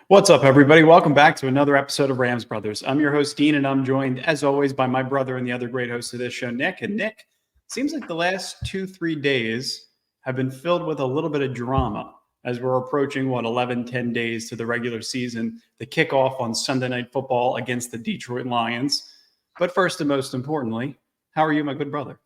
What's up, everybody? Welcome back to another episode of Rams Brothers. I'm your host, Dean, and I'm joined, as always, by my brother and the other great host of this show, Nick. And Nick, seems like the last 2-3 days have been filled with a little bit of drama as we're approaching, 10 days to the regular season, the kickoff on Sunday Night Football against the Detroit Lions. But first and most importantly, how are you, my good brother?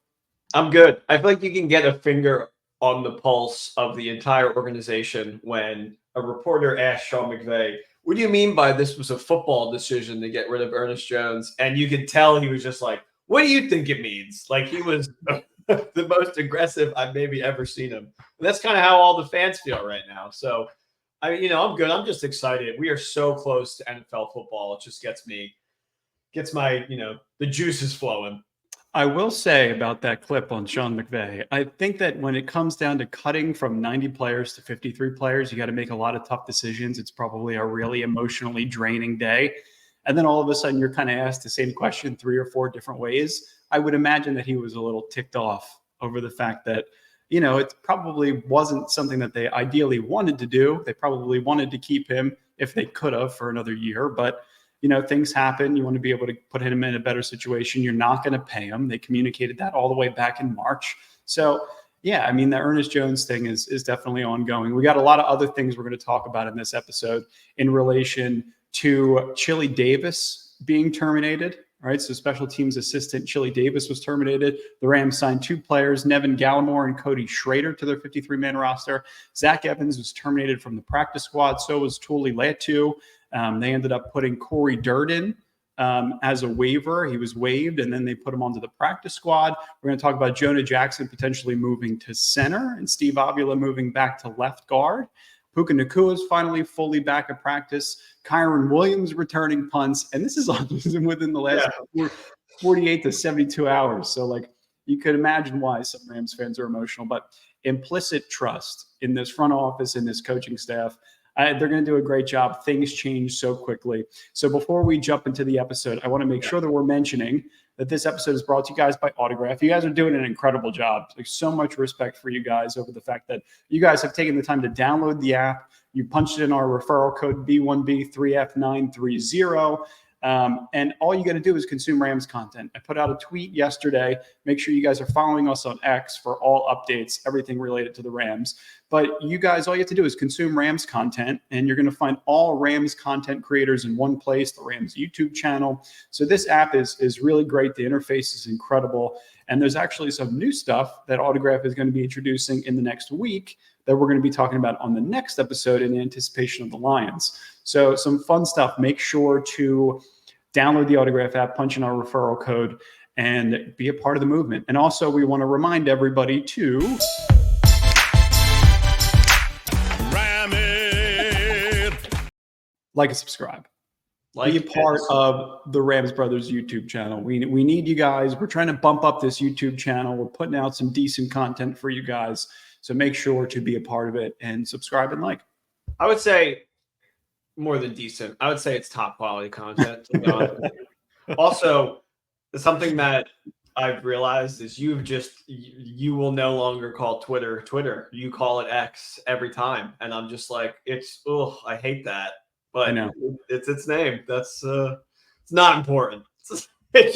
I'm good. I feel like you can get a finger on the pulse of the entire organization when a reporter asked Sean McVay, "What do you mean by this was a football decision to get rid of Ernest Jones?" And you could tell he was just like, "What do you think it means?" Like he was the most aggressive I've maybe ever seen him. And that's kind of how all the fans feel right now. So, I'm good. I'm just excited. We are so close to NFL football. It just gets my, the juices flowing. I will say about that clip on Sean McVay, I think that when it comes down to cutting from 90 players to 53 players, you got to make a lot of tough decisions. It's probably a really emotionally draining day. And then all of a sudden you're kind of asked the same question 3 or 4 different ways. I would imagine that he was a little ticked off over the fact that, it probably wasn't something that they ideally wanted to do. They probably wanted to keep him if they could have for another year, but things happen. You want to be able to put him in a better situation. You're not going to pay him. They communicated that all the way back in March. So, yeah, the Ernest Jones thing is definitely ongoing. We got a lot of other things we're going to talk about in this episode in relation to Chili Davis being terminated. All right, so special teams assistant Chili Davis was terminated. The Rams signed 2 players, Neville Gallimore and Cody Schrader, to their 53-man roster. Zach Evans was terminated from the practice squad. So was Tuli Letu. They ended up putting Cory Durden as a waiver. He was waived, and then they put him onto the practice squad. We're going to talk about Jonah Jackson potentially moving to center and Steve Avila moving back to left guard. Puka Nacua is finally fully back at practice. Kyren Williams returning punts. And this is all within the last 48 to 72 hours. So, you could imagine why some Rams fans are emotional. But implicit trust in this front office, in this coaching staff, they're going to do a great job. Things change so quickly. So before we jump into the episode, I want to make sure that we're mentioning that this episode is brought to you guys by Autograph. You guys are doing an incredible job. Like, so much respect for you guys over the fact that you guys have taken the time to download the app. You punched in our referral code B1B3F930. And all you got to do is consume Rams content. I put out a tweet yesterday. Make sure you guys are following us on X for all updates, everything related to the Rams. But you guys, all you have to do is consume Rams content, and you're going to find all Rams content creators in one place, the Rams YouTube channel. So this app is really great. The interface is incredible. And there's actually some new stuff that Autograph is going to be introducing in the next week that we're going to be talking about on the next episode in anticipation of the Lions. So some fun stuff. Make sure to download the Autograph app, punch in our referral code, and be a part of the movement. And also, we want to remind everybody to ram it, like and subscribe. Be a part of the Rams Brothers YouTube channel. We need you guys. We're trying to bump up this YouTube channel. We're putting out some decent content for you guys. So make sure to be a part of it and subscribe and like. I would say more than decent. I would say it's top quality content, to be honest. Also, something that I've realized is you will no longer call Twitter. You call it X every time. And I'm just like, I hate that. But it's its name. That's it's not important.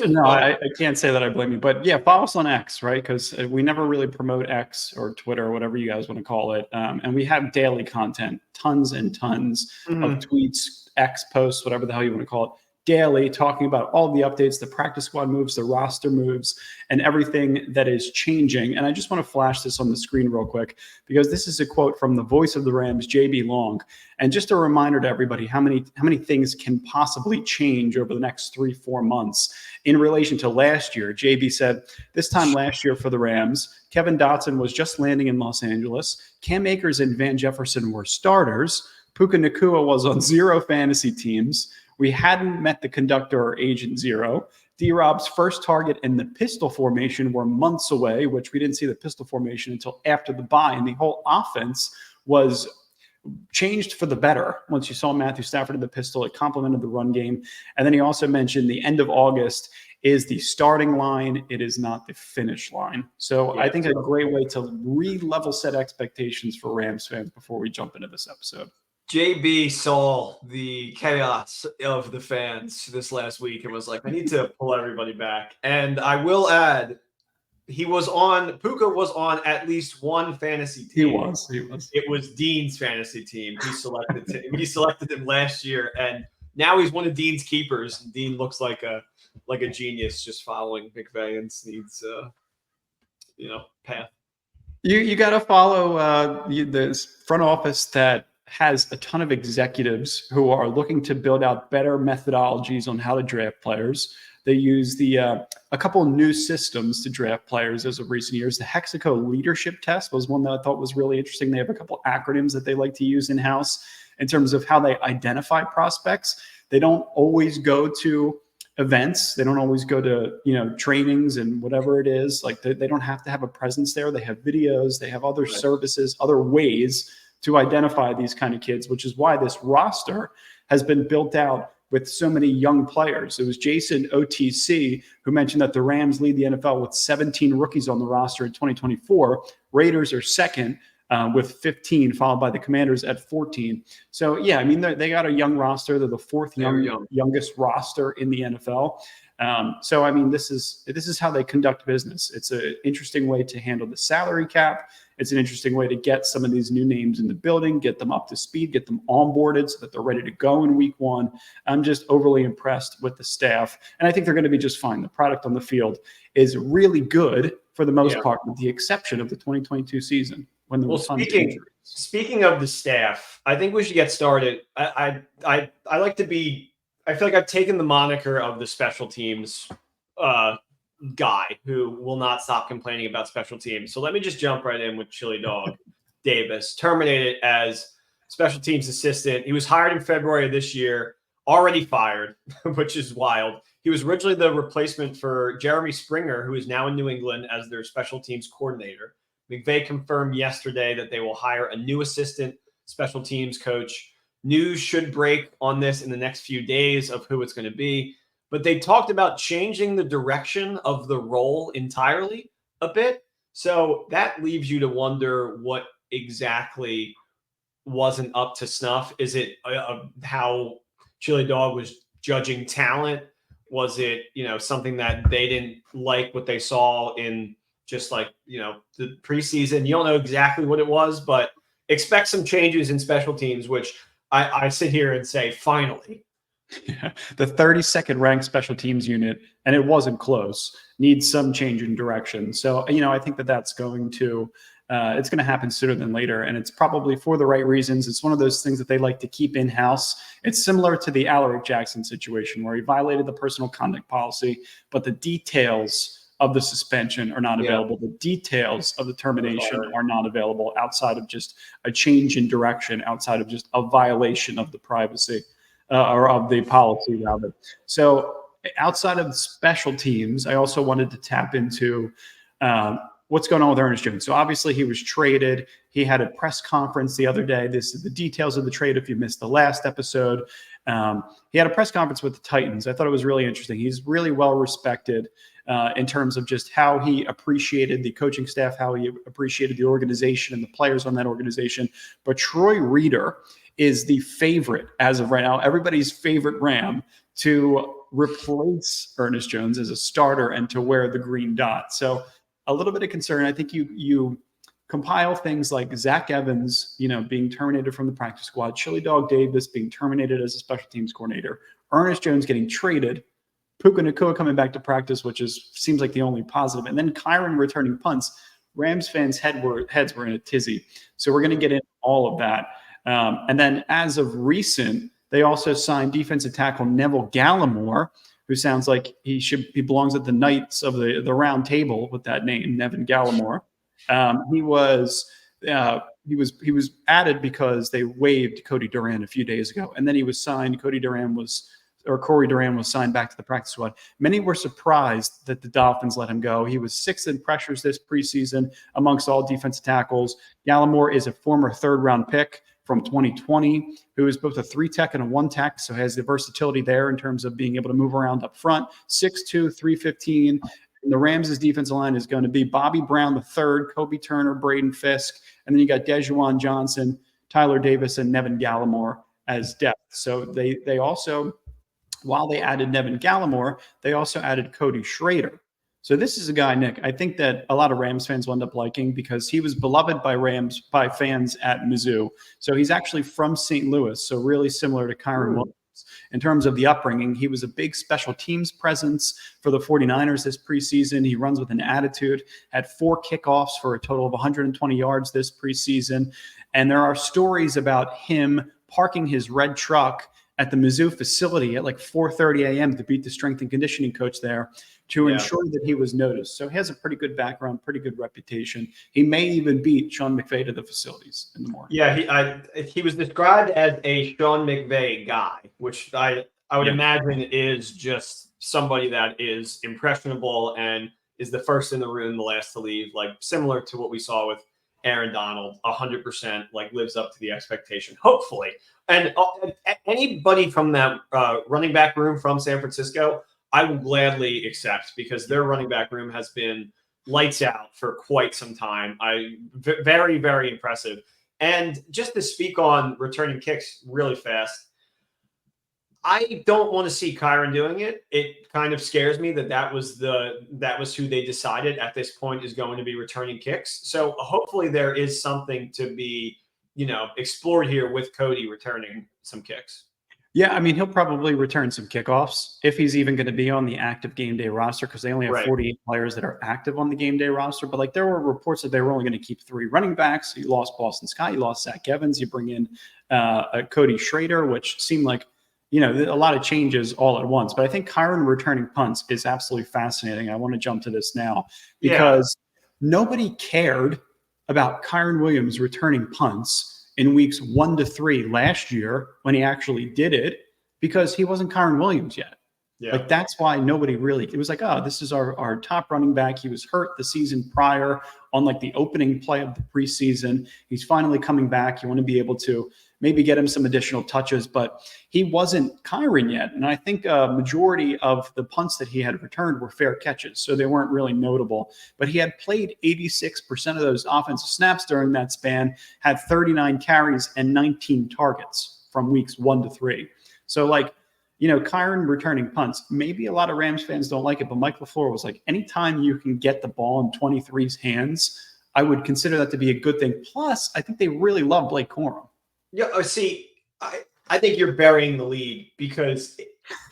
No, I can't say that I blame you. But yeah, follow us on X, right? Because we never really promote X or Twitter or whatever you guys want to call it. And we have daily content, tons and tons of tweets, X posts, whatever the hell you want to call it, daily, talking about all the updates, the practice squad moves, the roster moves, and everything that is changing. And I just want to flash this on the screen real quick, because this is a quote from the voice of the Rams, JB Long. And just a reminder to everybody how many things can possibly change over the next 3-4 months in relation to last year. JB said, this time last year for the Rams, Kevin Dotson was just landing in Los Angeles. Cam Akers and Van Jefferson were starters. Puka Nacua was on 0 fantasy teams. We hadn't met the conductor or agent 0. D-Rob's first target and the pistol formation were months away, which we didn't see the pistol formation until after the bye. And the whole offense was changed for the better. Once you saw Matthew Stafford in the pistol, it complemented the run game. And then he also mentioned the end of August is the starting line. It is not the finish line. So I think a great way to re-level set expectations for Rams fans before we jump into this episode. JB saw the chaos of the fans this last week and was like, I need to pull everybody back. And I will add, Puka was on at least one fantasy team. He was. It was Dean's fantasy team. He selected him last year, and now he's one of Dean's keepers. Dean looks like a genius just following McVay and Snead's path. You got to follow this front office that has a ton of executives who are looking to build out better methodologies on how to draft players. They use a couple of new systems to draft players as of recent years. The Hexaco leadership test was one that I thought was really interesting. They have a couple acronyms that they like to use in-house in terms of how they identify prospects. They don't always go to events. They don't always go to, trainings and whatever it is. Like they don't have to have a presence there. They have videos. They have other services, other ways to identify these kind of kids, which is why this roster has been built out with so many young players. It was Jason OTC who mentioned that the Rams lead the NFL with 17 rookies on the roster in 2024. Raiders are second with 15, followed by the Commanders at 14. So, yeah, I mean, they got a young roster. They're the fourth youngest roster in the NFL. So, I mean, this is how they conduct business. It's an interesting way to handle the salary cap. It's an interesting way to get some of these new names in the building, get them up to speed, get them onboarded so that they're ready to go in week one. I'm just overly impressed with the staff, and I think they're going to be just fine. The product on the field is really good for the most part, with the exception of the 2022 season when there was tons of injuries. Speaking of the staff, I think we should get started. I like to be. I feel like I've taken the moniker of the special teams guy who will not stop complaining about special teams. So let me just jump right in with Chili Dog Davis, terminated as special teams assistant. He was hired in February of this year, already fired, which is wild. He was originally the replacement for Jeremy Springer, who is now in New England as their special teams coordinator. McVay confirmed yesterday that they will hire a new assistant special teams coach. News should break on this in the next few days of who it's going to be. But they talked about changing the direction of the role entirely a bit. So that leaves you to wonder what exactly wasn't up to snuff. Is it how Chili Dog was judging talent? Was it, something that they didn't like what they saw in just like, the preseason? You don't know exactly what it was, but expect some changes in special teams, which I sit here and say, finally. Yeah, the 32nd ranked special teams unit, and it wasn't close, needs some change in direction. So, I think that's going to it's going to happen sooner than later, and it's probably for the right reasons. It's one of those things that they like to keep in-house. It's similar to the Alaric Jackson situation where he violated the personal conduct policy, but the details of the suspension are not available. The details of the termination are not available outside of just a change in direction, outside of just a violation of the privacy. Or of the policy, rather. So outside of special teams, I also wanted to tap into what's going on with Ernest Jones. So obviously he was traded. He had a press conference the other day. This is the details of the trade if you missed the last episode. He had a press conference with the Titans. I thought it was really interesting. He's really well respected in terms of just how he appreciated the coaching staff, how he appreciated the organization and the players on that organization. But Troy Reeder is the favorite as of right now, everybody's favorite Ram to replace Ernest Jones as a starter and to wear the green dot. So a little bit of concern. I think you compile things like Zach Evans, being terminated from the practice squad, Chili Dog Davis being terminated as a special teams coordinator, Ernest Jones getting traded, Puka Nacua coming back to practice, which seems like the only positive, and then Kyren returning punts. Rams fans' heads were in a tizzy. So we're going to get into all of that. And then as of recent, they also signed defensive tackle Neville Gallimore, who sounds like he belongs at the Knights of the Round Table with that name, Nevin Gallimore. He was added because they waived Cody Durden a few days ago, and then he was signed. Cory Durden was signed back to the practice squad. Many were surprised that the Dolphins let him go. He was sixth in pressures this preseason amongst all defensive tackles. Gallimore is a former third-round pick from 2020, who is both a 3-tech and a 1-tech, so has the versatility there in terms of being able to move around up front. 6'2", 315. And the Rams' defensive line is going to be Bobby Brown III, Kobe Turner, Braden Fisk, and then you got Dejuan Johnson, Tyler Davis and Nevin Gallimore as depth. So they also, while they added Nevin Gallimore, they also added Cody Schrader. So this is a guy, Nick, I think that a lot of Rams fans will end up liking because he was beloved by fans at Mizzou. So he's actually from St. Louis, so really similar to Kyren Williams. In terms of the upbringing, he was a big special teams presence for the 49ers this preseason. He runs with an attitude, had 4 kickoffs for a total of 120 yards this preseason. And there are stories about him parking his red truck at the Mizzou facility at like 4:30 a.m. to beat the strength and conditioning coach there to ensure that he was noticed. So he has a pretty good background, pretty good reputation. He may even beat Sean McVay to the facilities in the morning. Yeah, he was described as a Sean McVay guy, which I would imagine is just somebody that is impressionable and is the first in the room, the last to leave, like similar to what we saw with Aaron Donald, 100% like lives up to the expectation, hopefully. And anybody from that running back room from San Francisco, I will gladly accept because their running back room has been lights out for quite some time. Very, very impressive. And just to speak on returning kicks really fast, I don't want to see Kyren doing it. It kind of scares me that was who they decided at this point is going to be returning kicks. So hopefully there is something to be, explored here with Cody returning some kicks. Yeah, I mean, he'll probably return some kickoffs if he's even going to be on the active game day roster because they only have 48 players that are active on the game day roster. But like there were reports that they were only going to keep 3 running backs. You lost Boston Scott, you lost Zach Evans, you bring in Cody Schrader, which seemed like a lot of changes all at once. But I think Kyren returning punts is absolutely fascinating. I want to jump to this now because nobody cared about Kyren Williams returning punts in weeks 1 to 3 last year when he actually did it because he wasn't Kyren Williams yet. Yeah. Like that's why nobody really, it was like, oh, this is our top running back. He was hurt the season prior on like the opening play of the preseason. He's finally coming back. You want to be able to maybe get him some additional touches, but he wasn't Kyren yet. And I think a majority of the punts that he had returned were fair catches, so they weren't really notable. But he had played 86% of those offensive snaps during that span, had 39 carries and 19 targets from weeks 1 to 3. So like, Kyren returning punts, maybe a lot of Rams fans don't like it, but Mike LaFleur was like, anytime you can get the ball in 23's hands, I would consider that to be a good thing. Plus, I think they really love Blake Corum. Yeah, see, I think you're burying the lead because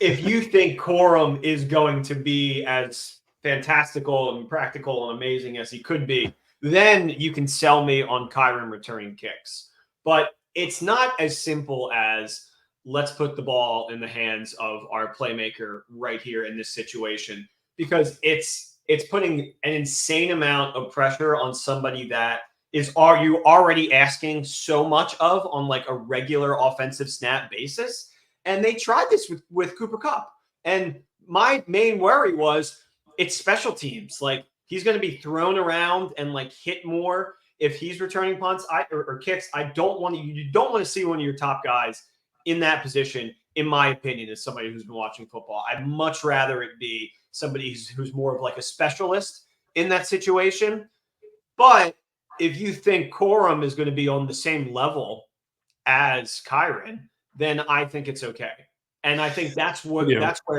if you think Corum is going to be as fantastical and practical and amazing as he could be, then you can sell me on Kyren returning kicks. But it's not as simple as let's put the ball in the hands of our playmaker right here in this situation, because it's putting an insane amount of pressure on somebody that are you already asking so much of on like a regular offensive snap basis. And they tried this with Cooper Kupp. And my main worry was it's special teams. Like he's going to be thrown around and like hit more if he's returning punts or kicks. You don't want to see one of your top guys in that position, in my opinion, as somebody who's been watching football. I'd much rather it be somebody who's more of like a specialist in that situation. But if you think Corum is going to be on the same level as Kyren, then I think it's okay. And I think that's where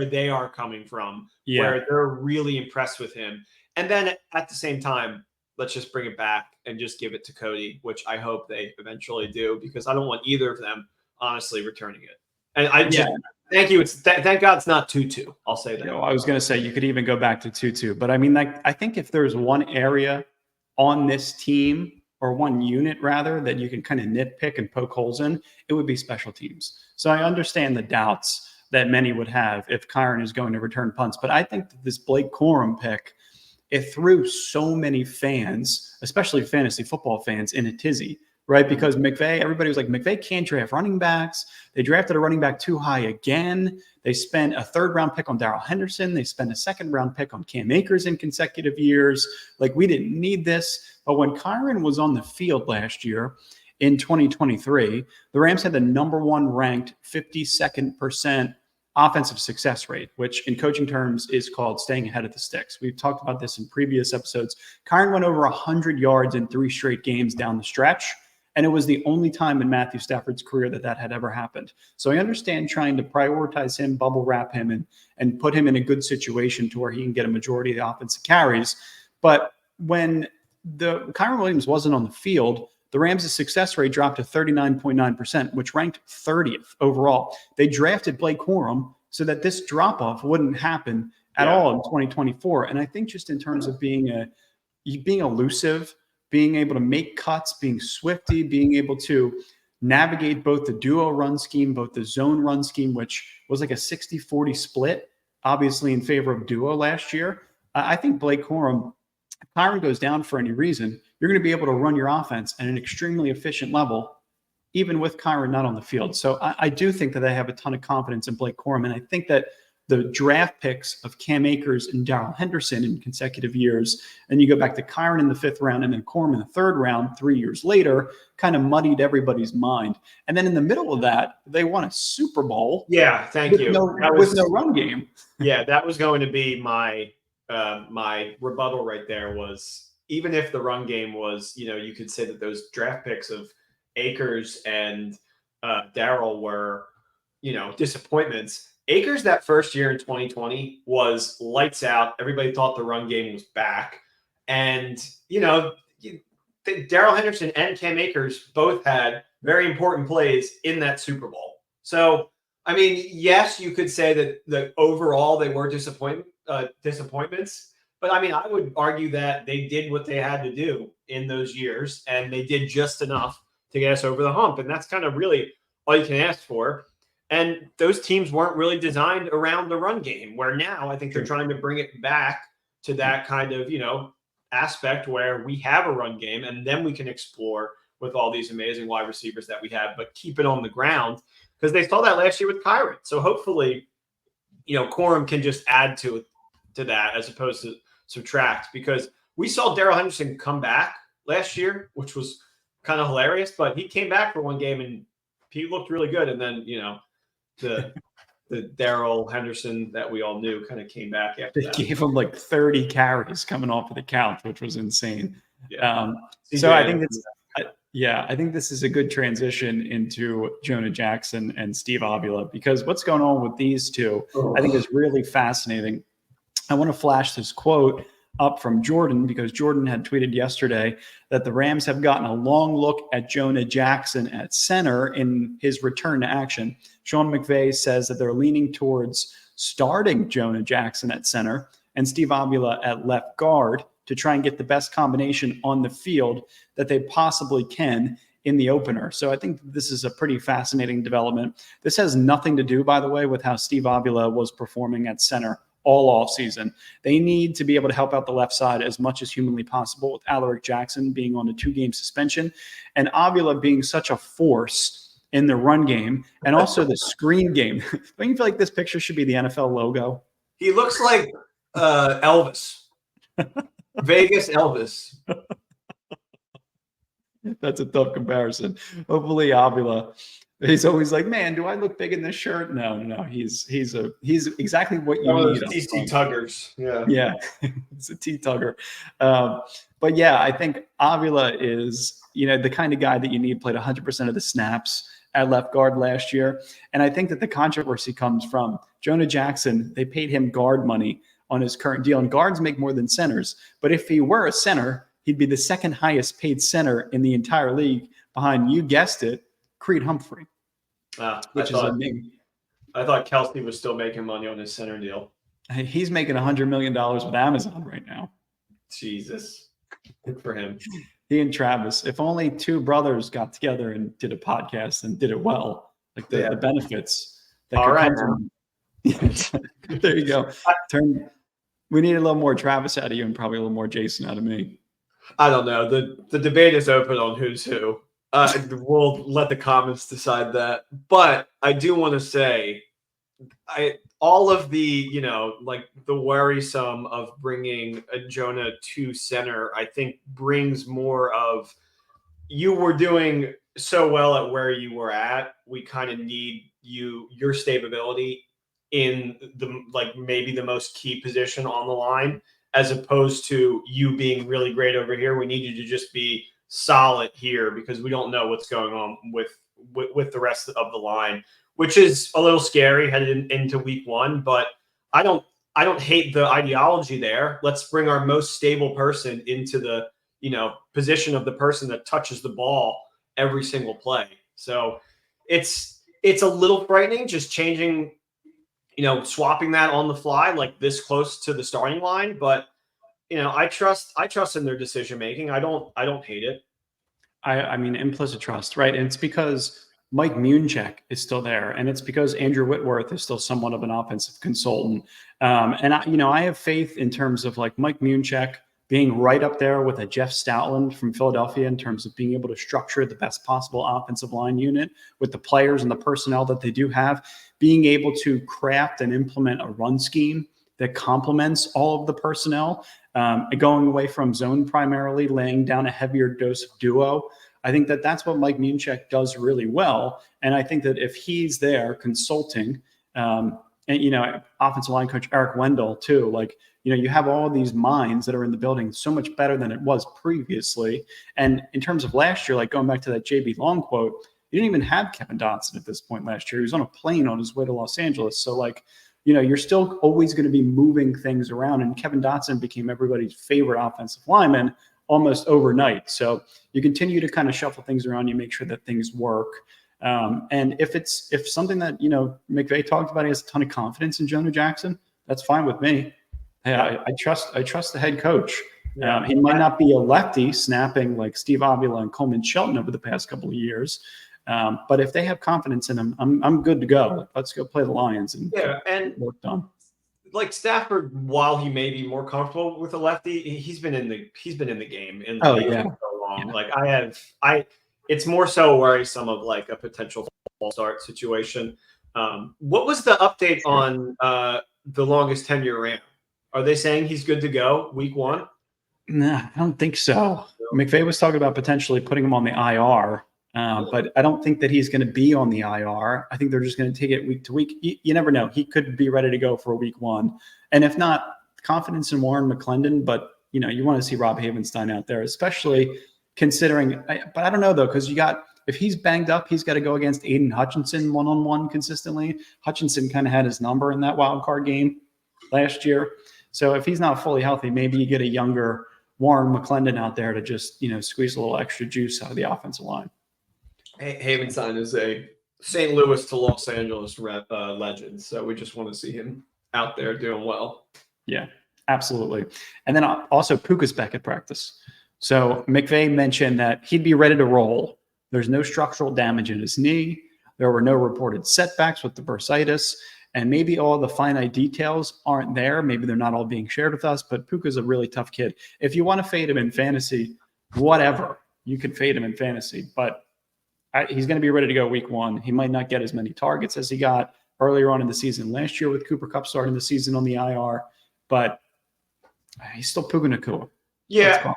they are coming from, where they're really impressed with him. And then at the same time, let's just bring it back and just give it to Cody, which I hope they eventually do, because I don't want either of them honestly returning it. And I just thank you. Thank God it's not 2-2. I'll say that. I was going to say you could even go back to 2-2, but I mean, like I think if there's one area on this team, or one unit rather, that you can kind of nitpick and poke holes in, it would be special teams. So I understand the doubts that many would have if Kyren is going to return punts, but I think that this Blake Corum pick, it threw so many fans, especially fantasy football fans, in a tizzy, right? Because everybody was like, McVay can't draft running backs. They drafted a running back too high again. They spent a 3rd-round pick on Darrell Henderson. They spent a 2nd-round pick on Cam Akers in consecutive years. Like, we didn't need this. But when Kyren was on the field last year in 2023, the Rams had the #1 ranked 52nd% offensive success rate, which in coaching terms is called staying ahead of the sticks. We've talked about this in previous episodes. Kyren went over 100 yards in 3 straight games down the stretch. And it was the only time in Matthew Stafford's career that had ever happened. So I understand trying to prioritize him, bubble wrap him, and put him in a good situation to where he can get a majority of the offensive carries. But when Kyren Williams wasn't on the field, the Rams' success rate dropped to 39.9%, which ranked 30th overall. They drafted Blake Corum so that this drop-off wouldn't happen at all in 2024. And I think just in terms of being elusive, being able to make cuts, being swifty, being able to navigate both the duo run scheme, both the zone run scheme, which was like a 60-40 split, obviously in favor of duo last year. I think Blake Corum, if Kyren goes down for any reason, you're going to be able to run your offense at an extremely efficient level, even with Kyren not on the field. So I do think that they have a ton of confidence in Blake Corum. And I think that the draft picks of Cam Akers and Darrell Henderson in consecutive years, and you go back to Kyren in the 5th round and then Corum in the 3rd round 3 years later, kind of muddied everybody's mind. And then in the middle of that, they won a Super Bowl. Yeah, thank you. With no run game. Yeah, that was going to be my rebuttal right there. Was even if the run game was, you could say that those draft picks of Akers and Darrell were, disappointments. Akers that first year in 2020 was lights out. Everybody thought the run game was back. And, Darrell Henderson and Cam Akers both had very important plays in that Super Bowl. So, I mean, yes, you could say that overall they were disappointments. But, I mean, I would argue that they did what they had to do in those years, and they did just enough to get us over the hump. And that's kind of really all you can ask for. And those teams weren't really designed around the run game, where now I think they're trying to bring it back to that kind of, aspect where we have a run game and then we can explore with all these amazing wide receivers that we have, but keep it on the ground, because they saw that last year with Kyren. So hopefully, Corum can just add to that as opposed to subtract, because we saw Darrell Henderson come back last year, which was kind of hilarious, but he came back for one game and he looked really good. And then, the Darrell Henderson that we all knew kind of came back after that. They gave him like 30 carries coming off of the couch, which was insane. Yeah. So I think I think this is a good transition into Jonah Jackson and Steve Avila, because what's going on with these two, I think, is really fascinating. I want to flash this quote up from Jordan, because Jordan had tweeted yesterday that the Rams have gotten a long look at Jonah Jackson at center in his return to action. Sean McVay says that they're leaning towards starting Jonah Jackson at center and Steve Avila at left guard to try and get the best combination on the field that they possibly can in the opener. So I think this is a pretty fascinating development. This has nothing to do, by the way, with how Steve Avila was performing at center all off season. They need to be able to help out the left side as much as humanly possible, with Alaric Jackson being on a 2-game suspension and Avila being such a force in the run game and also the screen game. Don't you feel like this picture should be the NFL logo? He looks like Elvis. Vegas Elvis. That's a tough comparison. Hopefully Avila, he's always like, man, do I look big in this shirt? No. He's exactly what you need. TC Tuggers. Yeah. It's a T-Tugger. But yeah, I think Avila is, the kind of guy that you need. Played 100% of the snaps at left guard last year. And I think that the controversy comes from Jonah Jackson. They paid him guard money on his current deal, and guards make more than centers. But if he were a center, he'd be the second highest paid center in the entire league, behind, you guessed it, Creed Humphrey. I thought Kelsey was still making money on his center deal. He's making $100 million with Amazon right now. Jesus. Good for him. He and Travis. If only two brothers got together and did a podcast and did it well, like the benefits. All right. There you go. We need a little more Travis out of you and probably a little more Jason out of me. I don't know. The debate is open on who's who. We'll let the comments decide that. But I do want to say, all of the, the worrisome of bringing a Jonah to center, I think brings more of, you were doing so well at where you were at. We kind of need your stability in the, maybe the most key position on the line, as opposed to you being really great over here. We need you to just be solid here because we don't know what's going on with the rest of the line, which is a little scary headed into week one. But I don't hate the ideology there. Let's bring our most stable person into the position of the person that touches the ball every single play. So it's a little frightening just changing, swapping that on the fly like this close to the starting line. But I trust in their decision making. I don't hate it. I mean, implicit trust, right? And it's because Mike Munchak is still there, and it's because Andrew Whitworth is still somewhat of an offensive consultant. And I have faith in terms of like Mike Munchak being right up there with a Jeff Stoutland from Philadelphia in terms of being able to structure the best possible offensive line unit with the players and the personnel that they do have, being able to craft and implement a run scheme that complements all of the personnel, going away from zone primarily, laying down a heavier dose of duo. I think that that's what Mike Munchak does really well. And I think that if he's there consulting, and, offensive line coach Eric Wendell too, like, you have all of these minds that are in the building so much better than it was previously. And in terms of last year, like going back to that JB Long quote, you didn't even have Kevin Dotson at this point last year. He was on a plane on his way to Los Angeles. So like, you're still always going to be moving things around. And Kevin Dotson became everybody's favorite offensive lineman almost overnight. So you continue to kind of shuffle things around. You make sure that things work. And if something that, McVay talked about, he has a ton of confidence in Jonah Jackson, that's fine with me. Hey, I trust the head coach. He might not be a lefty snapping like Steve Avila and Coleman Shelton over the past couple of years. But if they have confidence in him, I'm good to go. Let's go play the Lions and get work done. Like Stafford, while he may be more comfortable with a lefty, he's been in the game in the league for so long. Yeah. Like it's more so worrisome of like a potential false start situation. What was the update on the longest tenure Ram? Are they saying he's good to go week one? Nah, I don't think so. McVay was talking about potentially putting him on the IR. But I don't think that he's going to be on the IR. I think they're just going to take it week to week. You never know. He could be ready to go for week one. And if not, confidence in Warren McClendon. But, you want to see Rob Havenstein out there, especially considering – but I don't know, though, because if he's banged up, he's got to go against Aiden Hutchinson one-on-one consistently. Hutchinson kind of had his number in that wild card game last year. So if he's not fully healthy, maybe you get a younger Warren McClendon out there to just, squeeze a little extra juice out of the offensive line. Havenstein is a St. Louis to Los Angeles legend, so we just want to see him out there doing well. Yeah, absolutely. And then also Puka's back at practice. So McVay mentioned that he'd be ready to roll. There's no structural damage in his knee. There were no reported setbacks with the bursitis, and maybe all the finite details aren't there. Maybe they're not all being shared with us, but Puka's a really tough kid. If you want to fade him in fantasy, whatever, you can fade him in fantasy, but he's going to be ready to go week one. He might not get as many targets as he got earlier on in the season last year with Cooper Kupp starting the season on the IR, but he's still Puka Nacua. Yeah.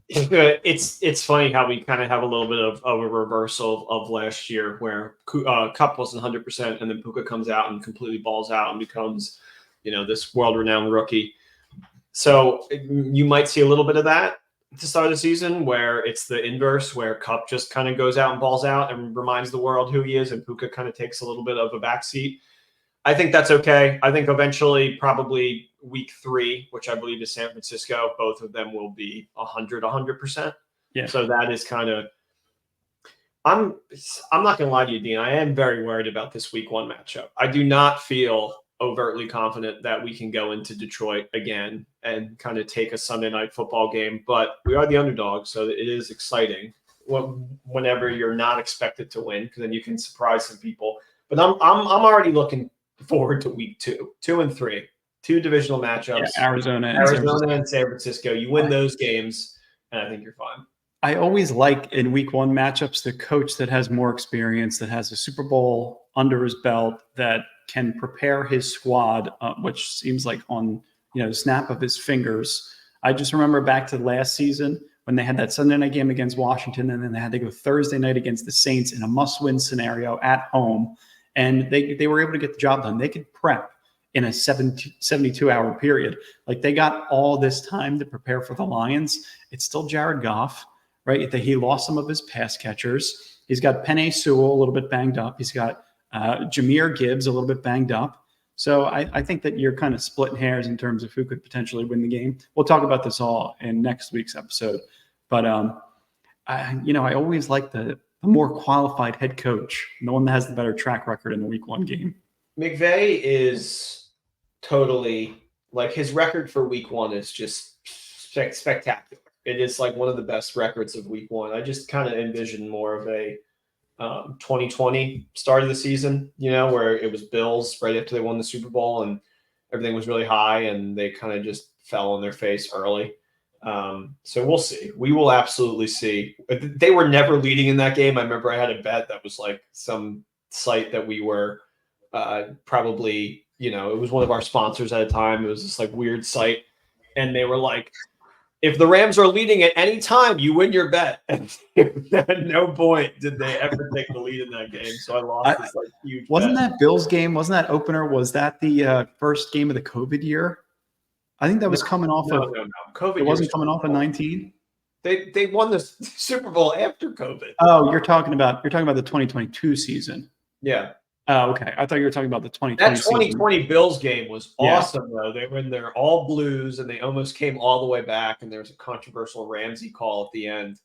It's funny how we kind of have a little bit of a reversal of last year where Kupp wasn't 100% and then Puka comes out and completely balls out and becomes, this world-renowned rookie. So you might see a little bit of that at the start of the season where it's the inverse, where Kupp just kind of goes out and balls out and reminds the world who he is, and Puka kind of takes a little bit of a backseat. I think that's okay. I think eventually, probably week 3, which I believe is San Francisco, both of them will be 100%. Yeah. So that is kind of – I'm not going to lie to you, Dean. I am very worried about this week 1 matchup. I do not feel overtly confident that we can go into Detroit again and kind of take a Sunday night football game, but we are the underdog, so it is exciting whenever you're not expected to win, because then you can surprise some people. But I'm already looking forward to week 2 and 3, 2 divisional matchups. Yeah, Arizona and San Francisco. You win those games, and I think you're fine. I always like in week 1 matchups the coach that has more experience, that has a Super Bowl under his belt, that can prepare his squad, which seems like on snap of his fingers. I just remember back to last season when they had that Sunday night game against Washington, and then they had to go Thursday night against the Saints in a must-win scenario at home, and they were able to get the job done. They could prep in a 72-hour period. Like, they got all this time to prepare for the Lions. It's still Jared Goff. right? That he lost some of his pass catchers. He's got Penei Sewell a little bit banged up. He's got Jahmyr Gibbs a little bit banged up. So I think that you're kind of splitting hairs in terms of who could potentially win the game. We'll talk about this all in next week's episode. But I always like the more qualified head coach, the one that has the better track record in the week 1 game. McVay is totally like his record for week 1 is just spectacular. It is like one of the best records of week 1. I just kind of envision more of a 2020 start of the season, where it was Bills right after they won the Super Bowl and everything was really high and they kind of just fell on their face early. So we'll see. We will absolutely see. They were never leading in that game. I remember I had a bet that was like some site that we were probably, it was one of our sponsors at a time. It was this like weird site. And they were like, if the Rams are leading at any time, you win your bet. And at no point did they ever take the lead in that game. So I lost this like huge Wasn't bet. that Bills game? Wasn't that opener? Was that the first game of the COVID year? I think that was coming off of COVID. It wasn't coming off of 19. They won the Super Bowl after COVID. Oh, you're talking about the 2022 season. Yeah. Oh, okay. I thought you were talking about the 2020 That 2020 season. Bills game was awesome, though. They were in their all blues, and they almost came all the way back, and there was a controversial Ramsey call at the end.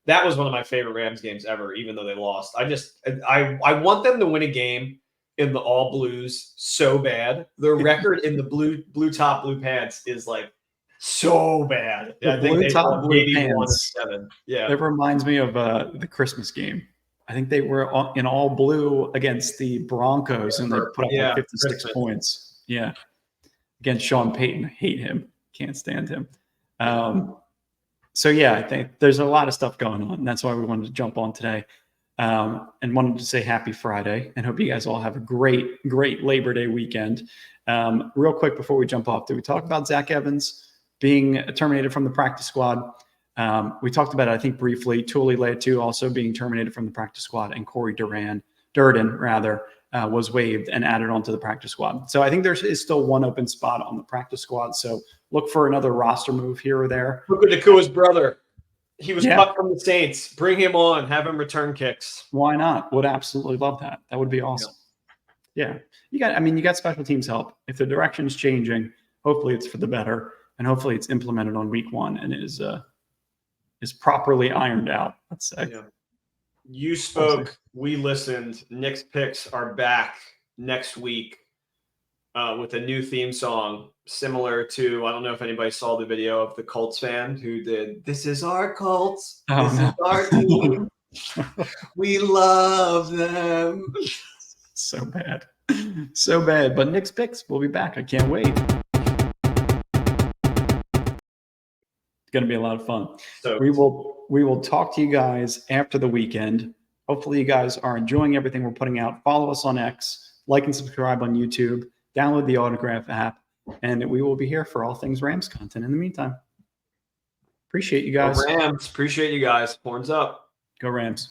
That was one of my favorite Rams games ever, even though they lost. I want them to win a game in the all blues so bad. Their record in the blue top, blue pants is like so bad. The I think blue they top, won blue 81-7. Yeah. It reminds me of the Christmas game. I think they were in all blue against the Broncos, and they put up like 56 Christmas points. Yeah. Against Sean Payton. I hate him. Can't stand him. So, yeah, I think there's a lot of stuff going on. And that's why we wanted to jump on today and wanted to say happy Friday and hope you guys all have a great, great Labor Day weekend. Real quick before we jump off, did we talk about Zach Evans being terminated from the practice squad? We talked about it, I think, briefly. Tuli Letu also being terminated from the practice squad, and Cory Durden, was waived and added onto the practice squad. So I think there is still one open spot on the practice squad. So look for another roster move here or there. Puka Nacua's brother. He was cut from the Saints. Bring him on. Have him return kicks. Why not? Would absolutely love that. That would be awesome. Yeah. You got special teams help. If the direction is changing, hopefully it's for the better, and hopefully it's implemented on week 1 and is properly ironed out, let's say. Yeah. You spoke, we listened. Nick's picks are back next week with a new theme song, similar to, I don't know if anybody saw the video of the Colts fan who did, "This is our Colts. This is our team. We love them." So bad. So bad. But Nick's picks will be back. I can't wait. It's going to be a lot of fun. So we will talk to you guys after the weekend. Hopefully you guys are enjoying everything we're putting out. Follow us on X, like and subscribe on YouTube, download the Autograph app, and we will be here for all things Rams content in the meantime. Appreciate you guys. Go Rams. Appreciate you guys. Horns up. Go Rams.